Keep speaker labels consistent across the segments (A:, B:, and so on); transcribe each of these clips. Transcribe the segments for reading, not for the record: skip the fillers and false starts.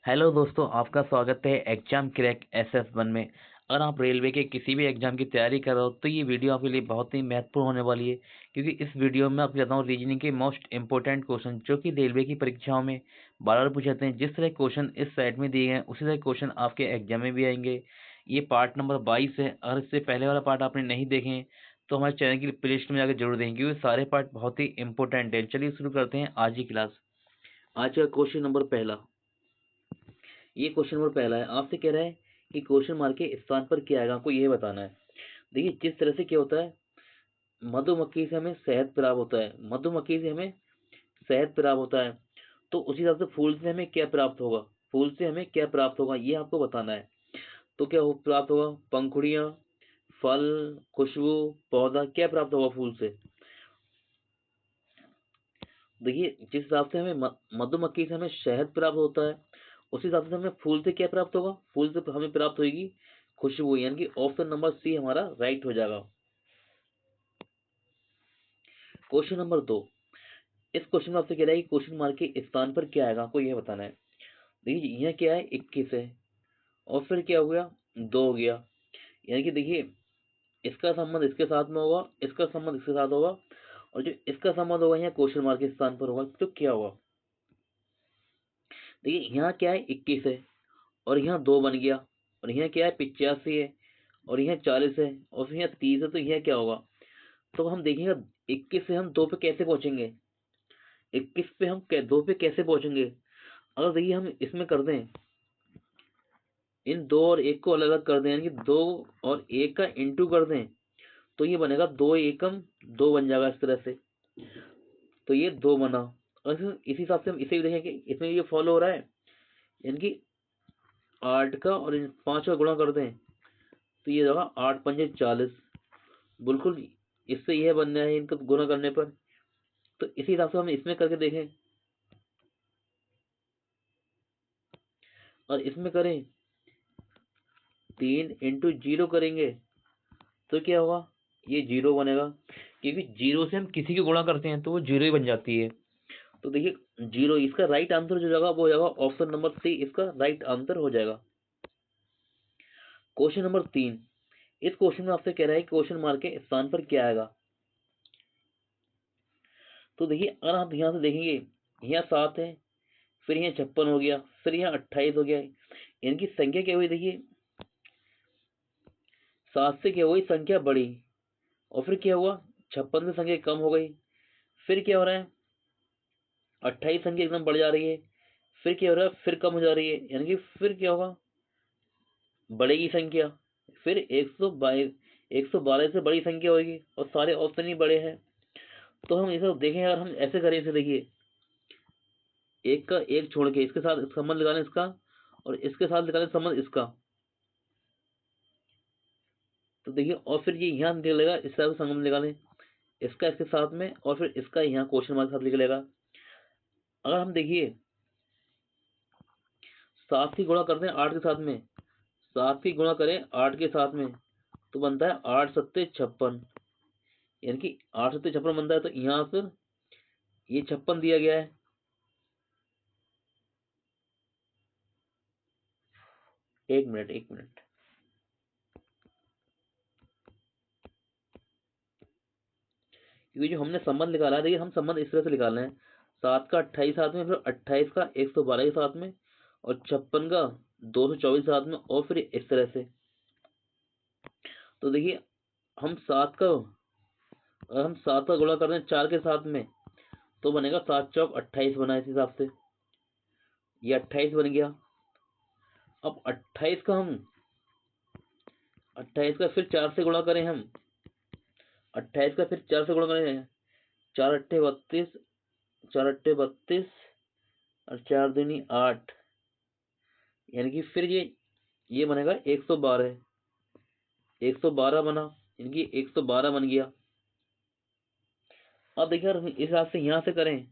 A: Hello दोस्तों, आपका स्वागत है एग्जाम क्रैक SS1 में। अगर आप रेलवे के किसी भी एग्जाम की तैयारी कर रहे हो तो ये वीडियो आपके लिए बहुत ही महत्वपूर्ण होने वाली है, क्योंकि इस वीडियो में आपको बताता हूँ रीजनिंग के मोस्ट इंपॉर्टेंट क्वेश्चन जो कि रेलवे की परीक्षाओं में बार बार पूछे जाते हैं। जिस तरह क्वेश्चन इस साइड में दिए गए हैं उसी तरह क्वेश्चन आपके एग्जाम में भी आएंगे। ये पार्ट नंबर 22 है। अगर इससे पहले वाला पार्ट आपने नहीं देखे हैं तो हमारे चैनल की प्लेलिस्ट में जाकर जरूर देखें, क्योंकि सारे पार्ट बहुत ही इंपॉर्टेंट है। चलिए शुरू करते हैं आज की क्लास। आज का क्वेश्चन नंबर पहला, ये क्वेश्चन नंबर पहला है। आपसे कह रहा है कि क्वेश्चन मार्क के स्थान पर क्या आएगा, आपको ये बताना है। देखिए, जिस तरह से क्या होता है, मधुमक्खी से हमें शहद प्राप्त होता है, मधुमक्खी से हमें शहद प्राप्त होता है, तो उसी हिसाब से फूल से हमें क्या प्राप्त होगा, फूल से हमें क्या प्राप्त होगा ये आपको बताना है। तो क्या प्राप्त होगा, पंखुड़ियां, फल, खुशबू, पौधा, क्या प्राप्त होगा फूल से। देखिए, जिस हिसाब से हमें मधुमक्खी से हमें शहद प्राप्त होता है, उसी हिसाब से हमें फूल से क्या प्राप्त होगा, फूल से हमें प्राप्त होगी खुशबू, यानी कि ऑप्शन नंबर सी हमारा राइट हो जाएगा। क्वेश्चन नंबर 2, इस क्वेश्चन में आपसे कह रहा है कि क्वेश्चन मार्क के स्थान पर क्या आएगा, आपको यह बताना है। देखिए, यह क्या है, 21 है, और फिर क्या हो गया, 2 हो गया। यानी कि देखिए, इसका संबंध इसके साथ में होगा, इसका संबंध इसके साथ होगा, और जो इसका संबंध होगा यहाँ क्वेश्चन मार्क के स्थान पर होगा, तो क्या होगा। देखिए, यहाँ क्या है, 21 है, और यहाँ 2 बन गया, और यहाँ क्या है, 85 है, और यहाँ 40 है, और फिर यहाँ 30 है, तो यह क्या होगा। तो हम देखेंगे 21 से हम 2 पे कैसे पहुंचेंगे, 21 पे हम 2 पे कैसे पहुंचेंगे। अगर देखिए हम इसमें कर दें, इन 2 और 1 को अलग अलग कर दें, यानी कि 2 और 1 का इंटू कर दें, तो ये बनेगा 2 एकम 2 बन जाएगा इस तरह से। तो ये 2 बना, और इसी हिसाब से हम इसे भी देखें कि इसमें ये फॉलो हो रहा है, यानी कि 8 का और 5 का गुणा कर दें, तो ये होगा 8 पंजे 40, बिल्कुल इससे यह बनना है इनको गुणा करने पर। तो इसी हिसाब से हम इसमें करके देखें, और इसमें करें 3 इंटू 0 करेंगे, तो क्या होगा, ये 0 बनेगा, क्योंकि 0 से हम किसी की गुणा करते हैं तो वो 0 ही बन जाती है। तो देखिए 0, इसका राइट आंसर जो जाएगा वो हो जाएगा ऑप्शन नंबर सी, इसका राइट आंसर हो जाएगा। क्वेश्चन नंबर 3, इस क्वेश्चन में आपसे कह रहा है क्वेश्चन मार्क के स्थान पर क्या आएगा। तो देखिए, अगर आप यहाँ से देखेंगे, यहाँ 7 है, फिर यहाँ 56 हो गया, फिर यहाँ 28 हो गया, इनकी संख्या क्या हुई, देखिए 7 से क्या हुई, संख्या बढ़ी, और फिर क्या हुआ, 56 से संख्या कम हो गई, फिर क्या हो रहा है, 28 संख्या एकदम बढ़ जा रही है, फिर क्या हो रहा है, फिर कम हो जा रही है, यानी कि फिर क्या होगा, बढ़ेगी संख्या, फिर 122, 112 से बड़ी संख्या होगी, और सारे ऑप्शन ही बड़े हैं। तो हम इसे देखें, अगर हम ऐसे करें, इसे देखिए, एक का एक छोड़ के इसके साथ संबंध निकालें इसका, और इसके साथ निकालें संबंध इसका, तो देखिए, और फिर ये यहाँ निकलेगा, इस तरह से संबंध निकालें, इसका इसके साथ में, और फिर इसका यहाँ क्वेश्चन मार्क के साथ निकलेगा। अगर हम देखिए 7 की गुणा करते हैं 8 के साथ में, 7 की गुणा करें 8 के साथ में, तो बनता है 8 सत्ते 56, यानी कि 8 सत्ते 56 बनता है। तो यहाँ पर ये 56 दिया गया है। एक मिनट, एक मिनट, क्योंकि जो हमने संबंध निकाला है, देखिए हम संबंध इस तरह से निकालना है, 7 का 28 साथ में, फिर 28 का 112 के साथ में, और 56 का 224 साथ में, और फिर इस तरह से। तो देखिए, हम 7 का, अगर हम 7 का गुणा कर दें 4 के साथ में, तो बनेगा 7 चौक 28 बना, इस हिसाब से ये 28 बन गया। अब 28 का फिर 4 से गुणा करें हम, 28 का फिर 4 से गुणा करें, 4 अट्ठे 32, 4 अट्ठे 32, और 4 दूनी 8, यानी कि फिर ये बनेगा 112, 112 बना, यानी कि 112 बन गया। अब देखिए, अगर इस हिसाब से यहां से करें,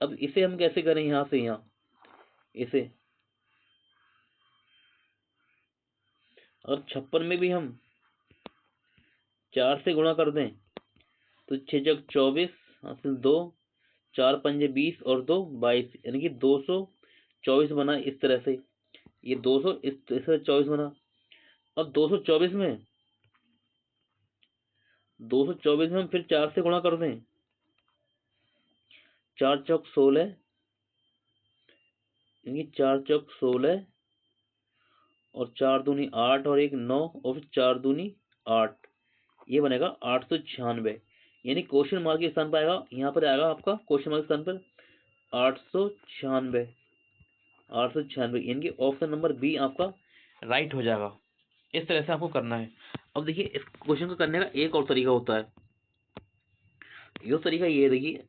A: अब इसे हम कैसे करें, यहां से यहां, इसे और 56 में भी हम 4 से गुणा कर दें, तो 6 जग 24, हासिल 2, 4 पंजे 20 और 2 22, यानी कि 224 बना इस तरह से। ये 200 इस तरह से 24 बना। अब 224 में 224 में हम फिर 4 से गुणा कर दें। 4 चौक 16, यानी 4 चौक 16 और 4 दूनी 8 और 1 9 और फिर 4 दूनी 8, ये बनेगा 896। यानी क्वेश्चन मार्क के स्थान पर आएगा, यहाँ पर आएगा आपका क्वेश्चन मार्क के स्थान पर 896। 896 यानी कि ऑप्शन नंबर बी आपका राइट हो जाएगा। इस तरह से आपको करना है। अब देखिए इस क्वेश्चन को करने का एक और तरीका होता है। ये तरीका ये देखिए,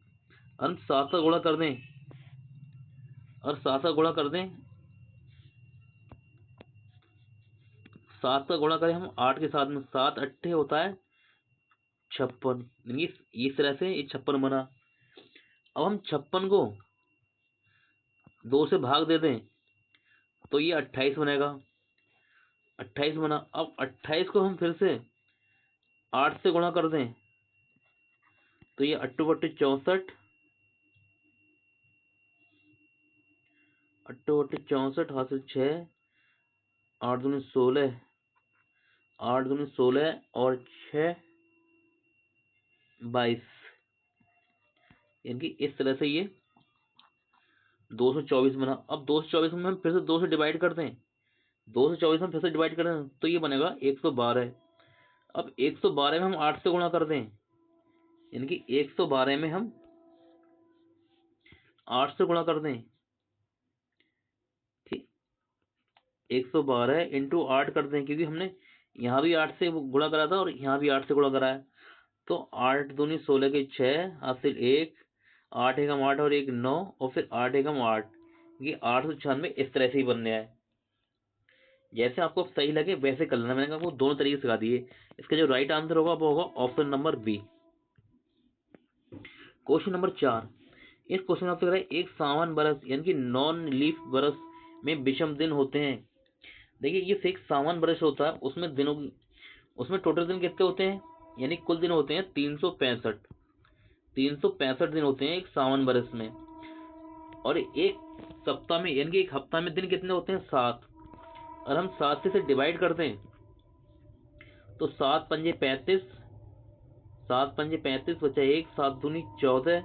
A: हम 7 का गुणा कर दें और 7 का गुणा कर दें, 7 का गुणा करें हम 8 के साथ में, 7 अट्ठे होता है 56, यानी इस तरह से ये 56 बना। अब हम 56 को 2 से भाग दे दें तो ये 28 बनेगा, 28 बना। अब 28 को हम फिर से 8 से गुणा कर दें तो ये 8 बट्टे 64, 8 बट्टे 64 हासिल 6, 8 दूनी 16, 8 दूनी 16 और 6 22, यानी कि इस तरह से ये 224 बना। अब 224 में हम फिर से 2 से डिवाइड कर दें, 224 में फिर से डिवाइड कर दें तो ये बनेगा 112। अब 112 में हम 8 से गुणा कर दें, यानी कि 112 में हम 8 से गुणा कर दें, ठीक, 112 इंटू 8 कर दें, क्योंकि हमने यहाँ भी 8 से गुणा करा था और यहाँ भी 8 से गुणा करा है। तो 8 दूनी 16 के 6 हासिल 1, 8 एकम 8 और 1 9 और फिर 8 एकम 8, ये 896 इस तरह से ही बनने आए। जैसे आपको सही लगे वैसे कर लेना, मैंने आपको दोनों तरीके सिखा दिए। इसका जो राइट आंसर होगा वो होगा option number B. Question number 4, इस क्वेश्चन में आपसे कह रहा है एक सावन बरस यानी कि नॉन लीफ बरस में विषम दिन होते हैं। देखिए ये एक सावन बरस होता है, उसमें दिनों उसमें टोटल दिन कितने होते हैं, यानी कुल दिन होते हैं 365। 365 दिन होते हैं एक सावन बरस में। और एक सप्ताह में यानी कि एक हफ्ता में दिन कितने होते हैं 7। और हम 7 से डिवाइड करते हैं तो 7 पंजे 35, 7 पंजे 35 बचा 1, 7 दूनी 14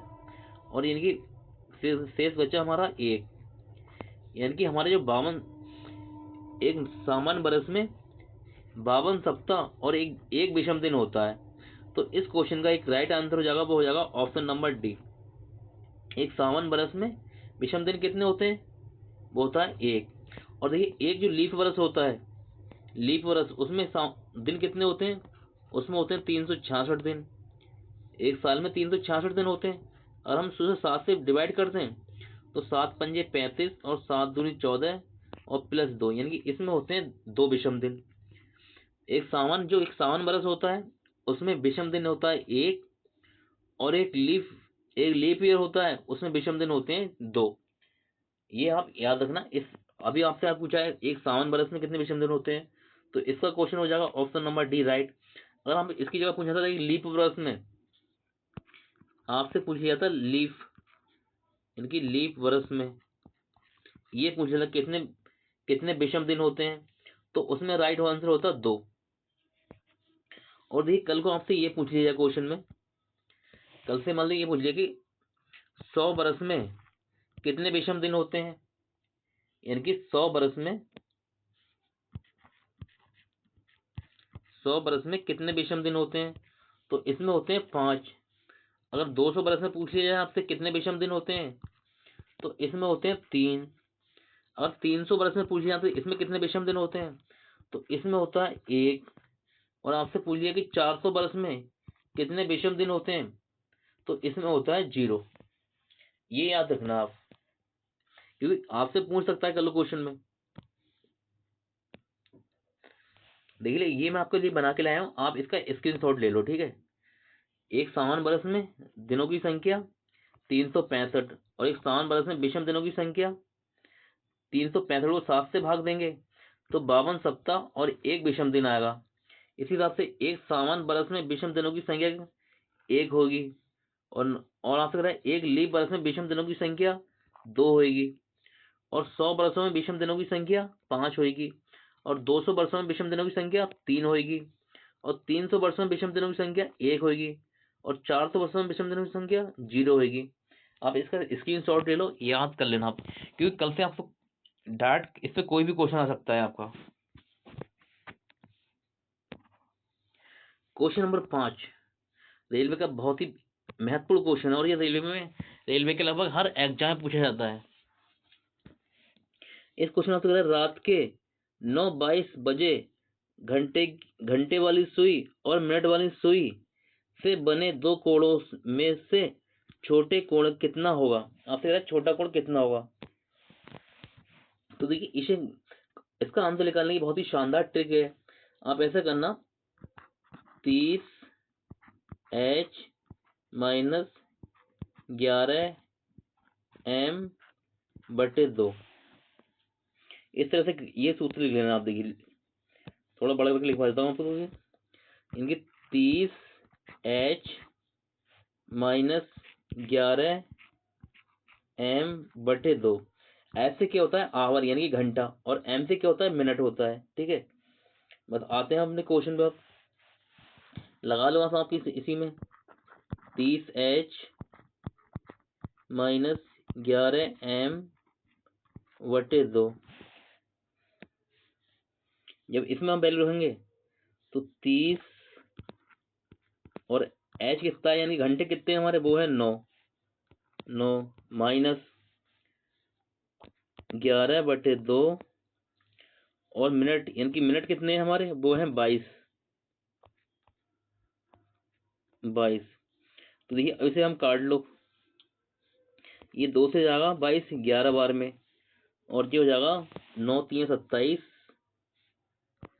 A: और यानी कि शेष बचा हमारा 1, यानी कि हमारे जो 52 एक सामान्य बरस में 52 सप्ताह और एक विषम दिन होता है। तो इस क्वेश्चन का एक राइट आंसर हो जाएगा, वो हो जाएगा ऑप्शन नंबर डी। एक सावन बरस में विषम दिन कितने होते हैं, वो होता है 1। और देखिए एक जो लीफ बरस होता है, लीफ बरस उसमें दिन कितने होते हैं, उसमें होते हैं 366 दिन। एक साल में 366 दिन होते हैं। और हम सुबह 7 से डिवाइड करते हैं तो 7 पंजे 35 और 7 दूनी 14 और प्लस 2, यानी कि इसमें होते हैं 2 विषम दिन। एक सावन बरस होता है उसमें विषम दिन होता है 1, और एक लीप ईयर होता है उसमें विषम दिन होते हैं 2। ये आप याद रखना। इस अभी आपसे आप पूछा है एक सावन बरस में कितने विषम दिन होते हैं, तो इसका क्वेश्चन हो जाएगा ऑप्शन नंबर डी राइट। अगर हम इसकी जगह पूछा था लीप बरस में, आपसे पूछ लिया था लीफ यानी कि लीप वर्ष में ये पूछ लिया था कितने कितने विषम दिन होते हैं, तो उसमें राइट आंसर होता 2। और देखिए कल को आपसे ये पूछ लिया क्वेश्चन में, कल से मान लीजिए ये पूछ लिया कि 100 बरस में कितने विषम दिन होते हैं, यानी कि 100 बरस में कितने विषम दिन होते हैं, तो इसमें होते हैं 5। अगर 200 बरस में पूछ लिया जाए आपसे कितने विषम दिन होते हैं, तो इसमें होते हैं 3। अगर 300 बरस में पूछ लिया तो इसमें कितने विषम दिन होते हैं, तो इसमें होता है 1। और आपसे पूछ लिया कि 400 बरस में कितने विषम दिन होते हैं, तो इसमें होता है 0। ये याद रखना आप, क्योंकि आपसे पूछ सकता है कल क्वेश्चन में। देख लीजिए ये मैं आपके लिए बना के लाया हूं, आप इसका स्क्रीनशॉट ले लो, ठीक है। एक सावन बरस में दिनों की संख्या 365 और एक सावन बरस में विषम दिनों की संख्या 365 को 7 से भाग देंगे तो 52 सप्ताह और एक विषम दिन आएगा। इसी हिसाब से एक सावन बरस में विषम दिनों की संख्या 1 होगी और आपसे कह रहा है एक लीप वर्ष में विषम दिनों की संख्या 2 होगी, और 100 वर्षों में विषम दिनों की संख्या 5 होगी, और 200 वर्षों में विषम दिनों की संख्या 3 होगी, और 300 वर्षों में विषम दिनों की संख्या 1 होगी, और 400 वर्षों में विषम दिनों की संख्या 0 होगी। आप इसका स्क्रीनशॉट ले लो, याद कर लेना आप, क्योंकि कल से आपको डायरेक्ट इस पे कोई भी क्वेश्चन आ सकता है आपका। क्वेश्चन नंबर 5 रेलवे का बहुत ही महत्वपूर्ण क्वेश्चन है, और ये रेलवे के लगभग हर एग्जाम में पूछा जाता है। इस क्वेश्चन आपसे रात के 9:22 बजे घंटे वाली सुई और मिनट वाली सुई से बने दो कोणों में से छोटे कोण कितना होगा। आपसे कह रहा है छोटा कोण कितना होगा। तो देखिए इसका आंसर निकालने की बहुत ही शानदार ट्रिक है। आप ऐसा करना 30H - 11M/2 इस तरह से ये सूत्र लिख लेना। आप देखिए थोड़ा बड़ा करके लिखवा देता हूँ आपको। इनकी 30H - 11M/2 एच से क्या होता है आवर यानी कि घंटा, और एम से क्या होता है मिनट होता है। ठीक है, बस आते हैं अपने क्वेश्चन पे। आप लगा लो आप इसी में 30H - 11M/2। जब इसमें हम वैल्यू रखेंगे तो 30 और H कितना है यानी घंटे कितने हमारे, वो है 9 माइनस 11/2, और मिनट यानी कि मिनट कितने हैं हमारे, वो हैं 22। तो देखिए इसे हम काट लो, ये 2 से जाएगा 22 11 बार में, और ये हो जाएगा 9 3 27,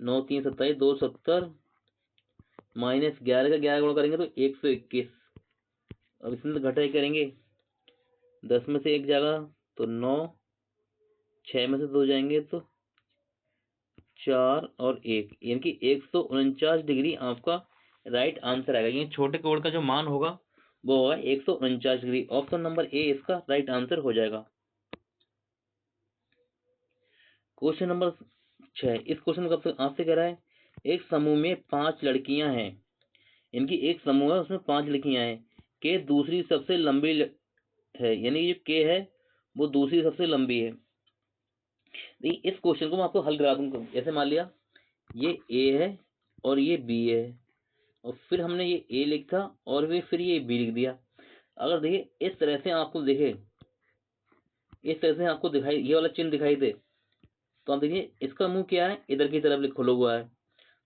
A: 270 माइनस 11 का 11 गुणा करेंगे तो 121। अब इसमें तो घटाई करेंगे, 10 में से 1 जाएगा तो 9, 6 में से 2 जाएंगे तो 4 और 1 यानी कि 149 डिग्री आपका राइट आंसर आएगा। ये छोटे कोण का जो मान होगा वो होगा 149 डिग्री। ऑप्शन नंबर ए इसका राइट आंसर हो जाएगा। क्वेश्चन नंबर 6 इस क्वेश्चन का आपसे कह रहा है एक समूह में 5 लड़कियां हैं। इनकी एक समूह है उसमें 5 लड़कियां हैं। के दूसरी सबसे लंबी है, यानी जो के है वो दूसरी सबसे लंबी है। इस क्वेश्चन को मैं आपको हल करा दूंगा। जैसे मान लिया ये ए है और ये बी है, और फिर हमने ये ए लिखा और फिर ये बी लिख दिया। अगर देखिए इस तरह से आपको दिखाई ये वाला चिन्ह दिखाई दे, तो आप देखिए इसका मुंह क्या है, इधर की तरफ खुला हुआ है।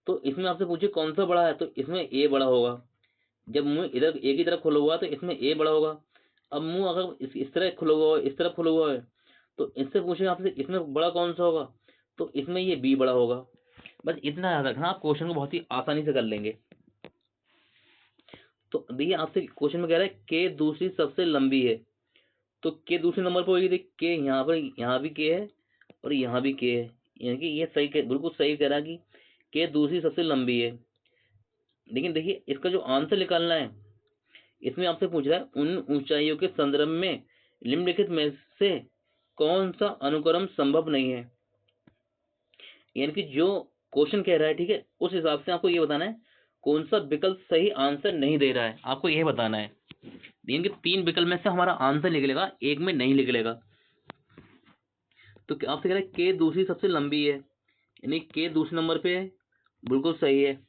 A: तो इसमें आपसे पूछे कौन सा बड़ा है, तो इसमें ए बड़ा होगा। जब मुंह इधर ए की तरफ खुला हुआ है तो इसमें ए बड़ा होगा। अब मुंह अगर इस तरह खुला हुआ है, इस तरफ खुला हुआ है, तो इससे पूछे आपसे इसमें बड़ा कौन सा होगा, तो इसमें ये बी बड़ा होगा। बस इतना याद रखना, आप क्वेश्चन को बहुत ही आसानी से कर लेंगे। तो देखिए आपसे क्वेश्चन में कह रहा है के दूसरी सबसे लंबी है, तो के दूसरे नंबर पर होगी। देखिए के यहाँ पर, यहाँ भी के है और यहाँ भी के है, यानी कि ये बिल्कुल सही कह रहा है कि के दूसरी सबसे लंबी है। लेकिन देखिए इसका जो आंसर निकालना है, इसमें आपसे पूछ रहा है उन ऊंचाइयों के संदर्भ में निम्नलिखित में से कौन सा अनुक्रम संभव नहीं है। यानी कि जो क्वेश्चन कह रहा है, ठीक है, उस हिसाब से आपको ये बताना है कौन सा विकल्प सही आंसर नहीं दे रहा है, आपको यह बताना है। यानी कि 3 विकल्प में से हमारा आंसर निकलेगा, एक में नहीं निकलेगा। तो आपसे कह रहा है के दूसरी सबसे लंबी है, यानी के दूसरे नंबर पे है, बिल्कुल सही है।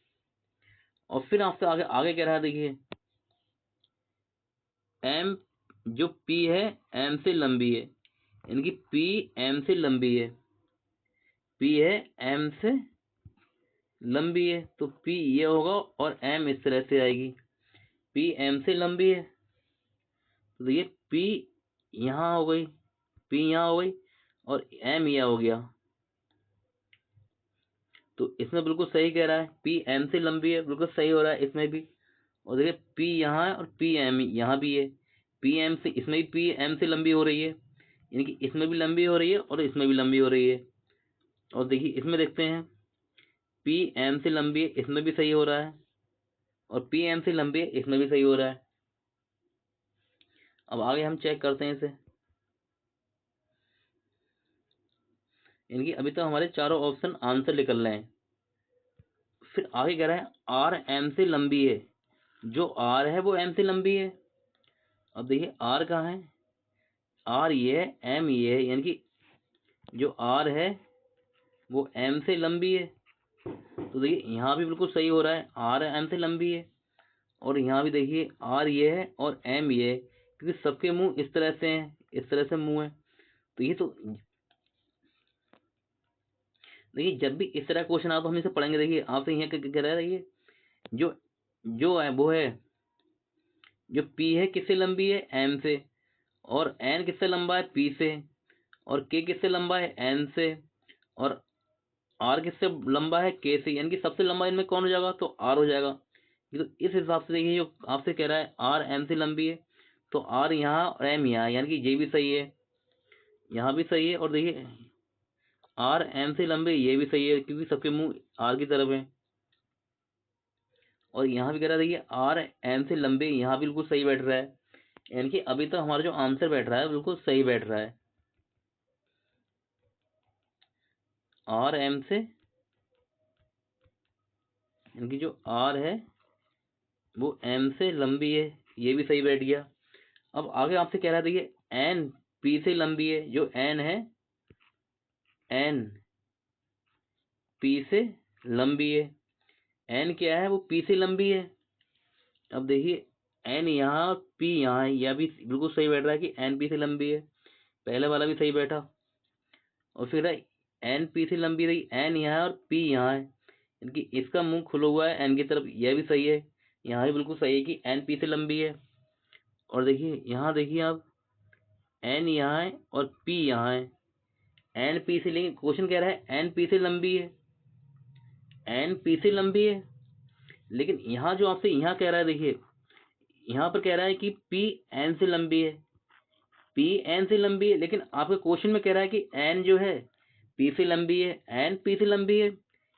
A: और फिर आपसे आगे आगे कह रहा है, देखिए एम जो पी है एम से लंबी है, यानी कि पी एम से लंबी है, पी है एम से लंबी है, तो पी ये होगा और एम इस तरह से आएगी। पी एम से लंबी है, तो देखिए पी यहाँ हो गई, पी यहाँ हो गई, और एम यहाँ हो गया। तो इसमें बिल्कुल सही कह रहा है, पी एम से लंबी है, बिल्कुल सही हो रहा है इसमें भी। और देखिए पी यहाँ है और पी एम यहाँ भी है, पी एम से इसमें भी पी एम से लंबी हो रही है, यानी कि इसमें भी लंबी हो रही है और इसमें भी लंबी हो रही है। और देखिए इसमें देखते हैं पी एम से लंबी है, इसमें भी सही हो रहा है, और पी एम से लंबी है, इसमें भी सही हो रहा है। अब आगे हम चेक करते हैं इसे। इनकी अभी तक हमारे चारों ऑप्शन आंसर निकल रहे हैं। फिर आगे कह रहा है आर एम से लंबी है। जो आर है वो एम से लंबी है। अब देखिए आर कहाँ है, आर ये है, एम ये है, यानी कि जो आर है वो एम से लंबी है। तो देखिए यहाँ भी बिल्कुल सही हो रहा है, आर एम से लंबी है। और यहाँ भी देखिए आर ये है और एम ये है, क्योंकि सबके मुंह इस तरह से हैं, इस तरह से मुंह है। तो ये तो देखिए जब भी इस तरह क्वेश्चन आप हम इसे पढ़ेंगे, देखिए आपसे यहाँ क्या कह रहा है, देखिए जो जो है वो है, जो पी है किससे लंबी है, एम से। और एन किससे लंबा है, पी से। और के किससे लंबा है, एन से। और आर किससे लंबा है, के से। यानी कि सबसे लंबा इनमें कौन हो जाएगा, तो आर हो जाएगा। ये तो इस हिसाब से देखिए जो आपसे कह रहा है आर एम से लंबी है, तो आर यहाँ और एम यहाँ, यानी कि ये भी सही है, यहाँ भी सही है। और देखिए आर एम से लंबे, ये भी सही है, क्योंकि सबके मुंह आर की तरफ है। और यहाँ भी कह रहा है देखिए आर एम से लंबे, यहाँ बिल्कुल सही बैठ रहा है। यानी कि अभी तक हमारा जो आंसर बैठ रहा है बिल्कुल सही बैठ रहा है। आर एम से, यानी कि जो आर है वो एम से लंबी है, ये भी सही बैठ गया। अब आगे आपसे कह रहा है देखिए एन पी से लंबी है। जो एन है, एन पी से लंबी है। एन क्या है, वो पी से लंबी है। अब देखिए एन यहाँ पी यहाँ है, यह भी बिल्कुल सही बैठ रहा है कि एन पी से लंबी है। पहले वाला भी सही बैठा। और फिर एन पी से लंबी रही, एन यहाँ है और पी यहाँ है, इनकी इसका मुंह खुला हुआ है एन की तरफ, यह भी सही है। यहाँ भी बिल्कुल सही है कि एन पी से लंबी है। और देखिए यहाँ देखिए आप, एन यहाँ है और पी यहाँ है, एन पी से, लेकिन क्वेश्चन कह रहा है एन पी से लंबी है, एन पी से लंबी है। लेकिन यहाँ जो आपसे यहाँ कह रहा है, देखिए यहाँ पर कह रहा है कि पी एन से लंबी है, पी एन से लंबी है। लेकिन आपके क्वेश्चन में कह रहा है कि एन जो है पी से लंबी है, एन पी से लंबी है।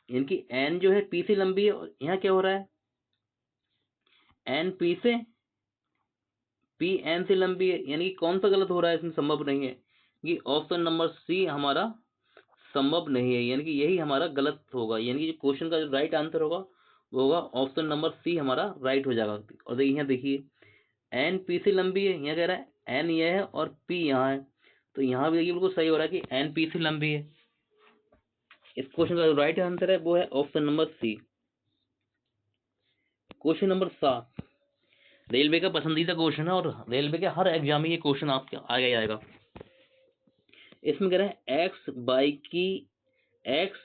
A: इनकी एन जो है पी से लंबी है। और यहाँ क्या हो रहा है, एन पी से, पी एन से लंबी है। यानी कि कौन सा गलत हो रहा है इसमें, संभव नहीं है कि ऑप्शन नंबर सी हमारा संभव नहीं है, यानी कि यही हमारा गलत होगा। यानी कि जो क्वेश्चन का जो राइट आंसर होगा वो होगा ऑप्शन नंबर सी, हमारा राइट हो जाएगा। और देखिए यहाँ देखिए एन पी से लंबी है, यहाँ कह रहा है एन ये है और पी यहाँ है, तो यहाँ भी देखिए बिल्कुल सही हो रहा है कि एन पी से लंबी है। इस क्वेश्चन का जो राइट आंसर है वो है option number C. Question number 7 railway का पसंदीदा क्वेश्चन है, और रेलवे के हर एग्जाम में ये क्वेश्चन आपके आगे आएगा। इसमें कह रहे हैं एक्स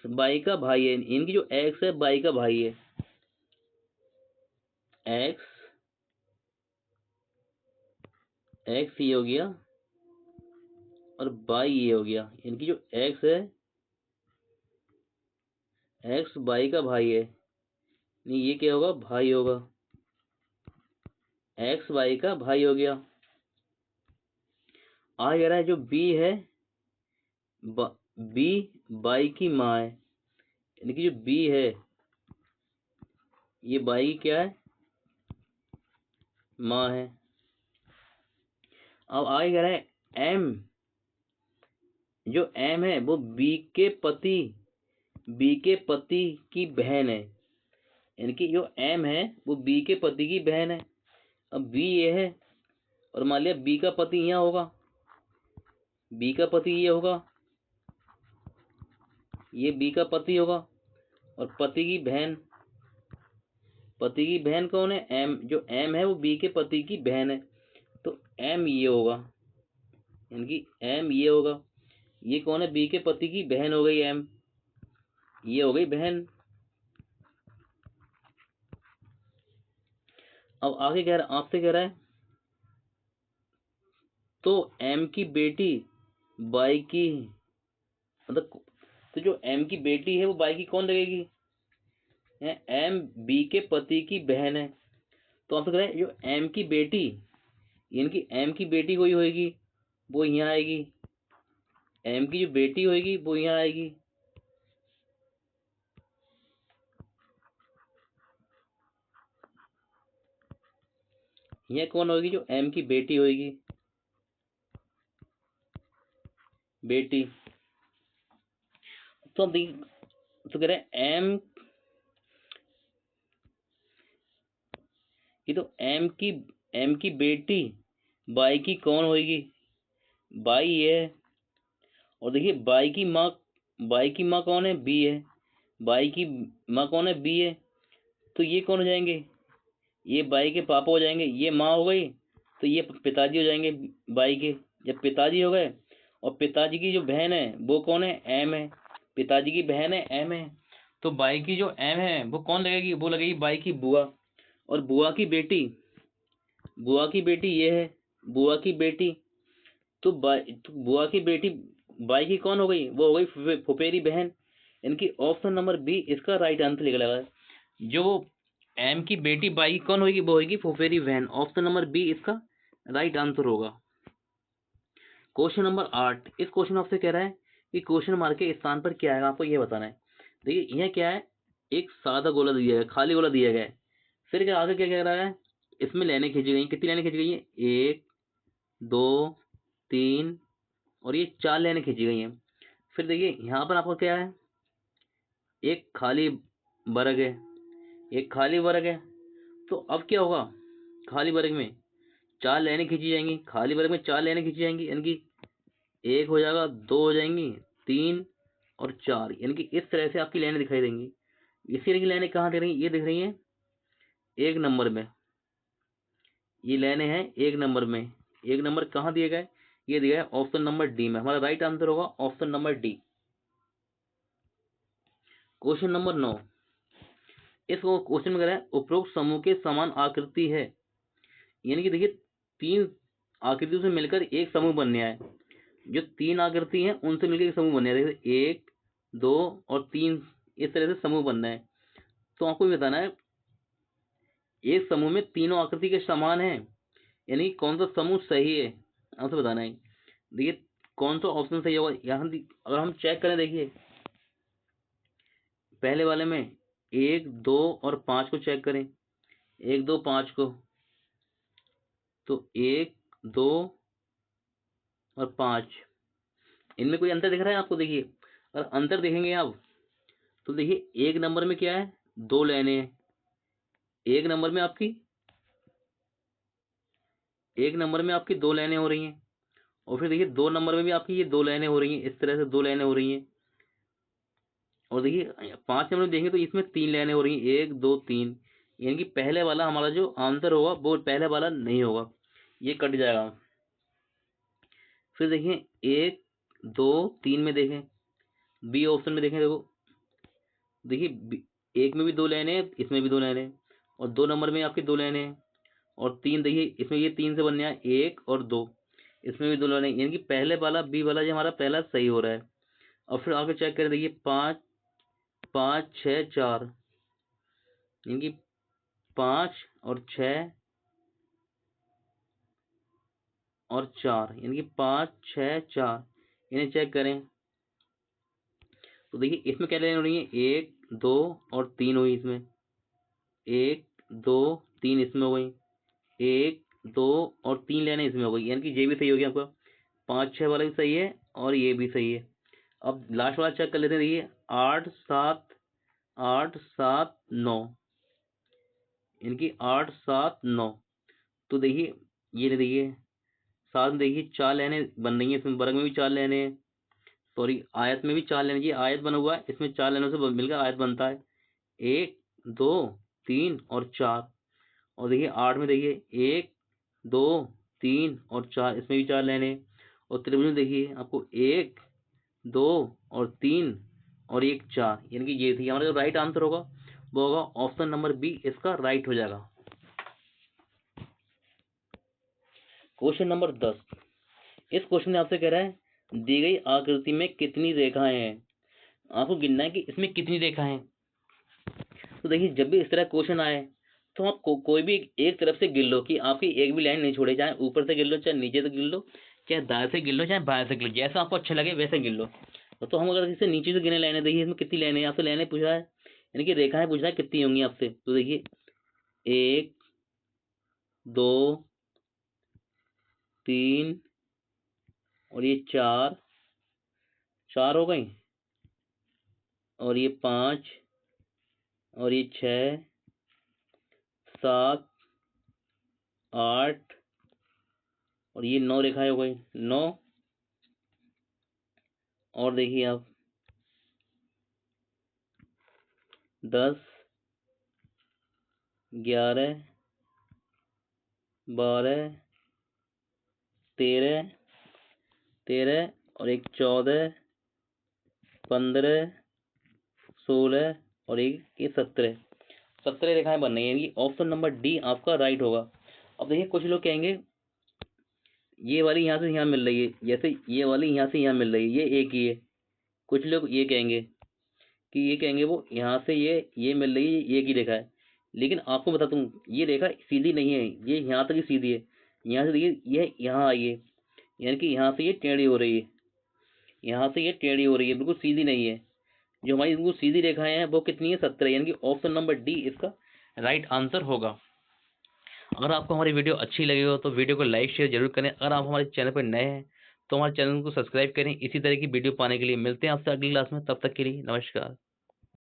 A: बाई का भाई है। इनकी जो एक्स है बाई का भाई है, एक्स एक्स ये हो गया और बाई ये हो गया। इनकी जो एक्स है, एक्स बाई का भाई है, नहीं ये क्या होगा, भाई होगा, एक्स बाई का भाई हो गया। आ कह रहा है जो बी है, बी बाई की माँ है। इनकी जो बी है ये बाई क्या है, माँ है। अब आगे कह रहा है एम, जो एम है वो बी के पति की बहन है। इनकी जो एम है वो बी के पति की बहन है। अब बी ये है और मान लिया बी का पति यहाँ होगा, बी का पति ये होगा, ये बी का पति होगा। और पति की बहन, पति की बहन कौन है, एम। जो एम है वो बी के पति की बहन है, तो एम ये होगा, इनकी एम ये होगा। ये कौन है, बी के पति की बहन हो गई एम, ये हो गई बहन। अब आगे कह रहा, आपसे कह रहा है तो एम की बेटी बाई की, मतलब तो जो एम की बेटी है वो बाई की कौन लगेगी, है एम बी के पति की बहन है। तो आपसे कह रहा है जो एम की बेटी, इनकी एम की बेटी कोई होगी वो यहाँ आएगी, एम की जो बेटी होगी वो यहाँ आएगी। यह कौन होगी, जो एम की बेटी होगी। बेटी। तो अब देखिए, तो कह रहे हैं एम, ये तो एम की बेटी बाई की कौन होगी, बाई है। और देखिए बाई की माँ कौन है, बी है। बाई की माँ कौन है, बी है। तो ये कौन हो जाएंगे, ये बाई के पापा हो जाएंगे, ये माँ हो गई, तो ये पिताजी हो जाएंगे बाई के। जब पिताजी हो गए, और पिताजी की जो बहन है वो कौन है, एम है। पिताजी की बहन है, एम है। तो बाई की जो एम है वो कौन लगेगी, वो लगेगी बाई की बुआ। और बुआ की बेटी ये है, बुआ की बेटी। तो बुआ की बेटी बाई की कौन हो गई, वो हो गई फुफेरी बहन। इनकी ऑप्शन नंबर बी इसका राइट आंसर निकला है। जो एम की बेटी बाई की कौन होगी, वो होगी फुफेरी बहन। ऑप्शन नंबर बी इसका राइट आंसर होगा। क्वेश्चन नंबर 8, इस क्वेश्चन में आपसे कह रहा है कि क्वेश्चन मार्क के स्थान पर क्या है, आपको यह बताना है। देखिए यह क्या है, एक सादा गोला दिया गया, खाली गोला दिया गया है। फिर क्या आगे क्या कह रहा है, इसमें लाइनें खींची गई, कितनी लाइनें खींची गई है, 1 2 3 और ये 4 लाइनें खींची गई हैं। फिर देखिए यहाँ पर आपको क्या है, एक खाली वर्ग है, एक खाली वर्ग है। तो अब क्या होगा, खाली वर्ग में 4 लाइनें खींची जाएंगी, खाली वर्ग में 4 लाइनें खींची जाएंगी, यानी कि 1 हो जाएगा, 2 हो जाएंगी, 3 और 4, यानी कि इस तरह से आपकी लाइनें दिखाई देंगी। इसी तरह की लाइनें कहाँ दिख रही हैं, ये दिख रही हैं 1 नंबर में। ये लाइनें हैं 1 नंबर में। 1 नंबर कहाँ दिए गए, ये दिया है ऑप्शन नंबर डी में। हमारा राइट आंसर होगा option number D. Question number 9, इस क्वेश्चन में कह रहा है उपरोक्त समूह के समान आकृति है, यानी कि देखिए 3 आकृतियों से मिलकर एक समूह बनने आए। जो 3 आकृति हैं उनसे मिलकर एक समूह बनने आए, देखिए 1 2 और 3, इस तरह से समूह बनना है। तो आपको ये बताना है एक समूह में तीनों आकृति के समान है, यानी कौन सा समूह सही है, आपसे बताना है। देखिए कौन सा ऑप्शन सही होगा, यहाँ अगर हम चेक करें, देखिए पहले वाले में 1 2 और 5 को चेक करें, 1 2 5 को, तो 1 2 और 5, इनमें कोई अंतर दिख रहा है आपको। देखिए अगर अंतर देखेंगे आप, तो देखिए 1 नंबर में क्या है, 2 लाइनें हैं। 1 नंबर में आपकी 1 नंबर में आपकी 2 लाइनें हो रही हैं। और फिर देखिए 2 नंबर में भी आपकी ये 2 लाइनें हो रही हैं, इस तरह से 2 लाइनें हो रही हैं। और देखिए 5 नंबर में देखेंगे तो इसमें 3 लाइनें हो रही हैं, 1 2 3, यानी कि पहले वाला हमारा जो आंसर होगा वो पहले वाला नहीं होगा, ये कट जाएगा। फिर देखिए 1 2 3 में देखें, बी ऑप्शन में देखें, देखो देखिए एक में भी 2 लाइनें हैं, इसमें भी 2 लाइनें हैं। और 2 नंबर में आपकी 2 लाइनें हैं। और 3 देखिए इसमें ये 3 से बनने आए, 1 और 2, इसमें भी 2 लाइनें, यानी कि पहले वाला बी वाला जो हमारा पहला सही हो रहा है। और फिर आगे चेक करें, देखिए 5 5 6 4, यानी कि 5 और 6 और 4, यानी कि 5 6 4, इन्हें चेक करें तो देखिए इसमें क्या लाइन हो रही है, 1 2 और 3 हुई इसमें, 1 2 3 इसमें हो गई, 1 2 और 3 लाइनें इसमें हो गई, यानी कि ये भी सही हो गया आपका। 5 6 वाला भी सही है और ये भी सही है। अब लास्ट वाला चेक कर लेते हैं, देखिए 8 7 9, इनकी 8 7 9। तो देखिए ये देखिए साथ में देखिए 4 लाइनें बन रही हैं, इसमें वर्ग में भी 4 लाइनें हैं, सॉरी आयत में भी 4 लाइनें, ये आयत बना हुआ है, इसमें 4 लाइनों से मिलकर आयत बनता है, 1 2 3 और 4। और देखिए 8 में देखिए 1 2 3 और 4, इसमें भी 4 लाइनें। और त्रिभुज में देखिए आपको 1 2 और 3 और 1 4, यानी कि ये थी हमारा जो राइट आंसर होगा वो होगा ऑप्शन नंबर बी, इसका राइट हो जाएगा। क्वेश्चन नंबर 10, इस क्वेश्चन में आपसे कह रहा है दी गई आकृति में कितनी रेखाएं हैं, आपको गिनना है कि इसमें कितनी रेखाएं हैं। तो देखिए जब भी इस तरह क्वेश्चन आए तो आप कोई भी एक तरफ से गिन लो, कि आपकी एक भी लाइन नहीं छोड़े, चाहे ऊपर से गिन लो, चाहे नीचे से गिन लो, चाहे दाएं से गिन लो, चाहे बाएं से गिन लो, जैसा आपको अच्छा लगे वैसे गिन लो। तो हम अगर इससे नीचे से गिने लाइनें, देखिए इसमें कितनी लाइनें हैं, आपसे लाइनें पूछ रहा है, यानी कि रेखाएं पूछ रहा है कितनी होंगी आपसे। तो देखिए 1 2 3 और ये 4 4 हो गई, और ये 5, और ये 6, 7, 8, और ये 9 रेखाएं हो गई, 9। और देखिए आप 10, 11, 12, 13, 13, और एक 14, 15, 16, और एक ये 17 रेखाएं बन रही हैं। ये ऑप्शन नंबर डी आपका राइट होगा। अब देखिए कुछ लोग कहेंगे ये वाली यहाँ से यहाँ मिल रही है, जैसे ये वाली यहाँ से यहाँ मिल रही है, ये एक ही है। कुछ लोग ये कहेंगे कि ये कहेंगे वो यहाँ से ये मिल रही है, ये एक ही रेखा है। लेकिन आपको बता दूं ये रेखा सीधी नहीं है, ये यहाँ तक ही सीधी है। यहाँ से देखिए ये यहाँ आई है, यानी कि यहाँ से ये टेढ़ी हो रही है, यहाँ से ये टेढ़ी हो रही है, बिल्कुल सीधी नहीं है। जो हमारी बिल्कुल सीधी रेखाएं हैं वो कितनी है, 17, यानी कि ऑप्शन नंबर डी इसका राइट आंसर होगा। अगर आपको हमारी वीडियो अच्छी लगी हो तो वीडियो को लाइक शेयर जरूर करें। अगर आप हमारे चैनल पर नए हैं तो हमारे चैनल को सब्सक्राइब करें। इसी तरह की वीडियो पाने के लिए मिलते हैं आपसे अगली क्लास में, तब तक के लिए नमस्कार।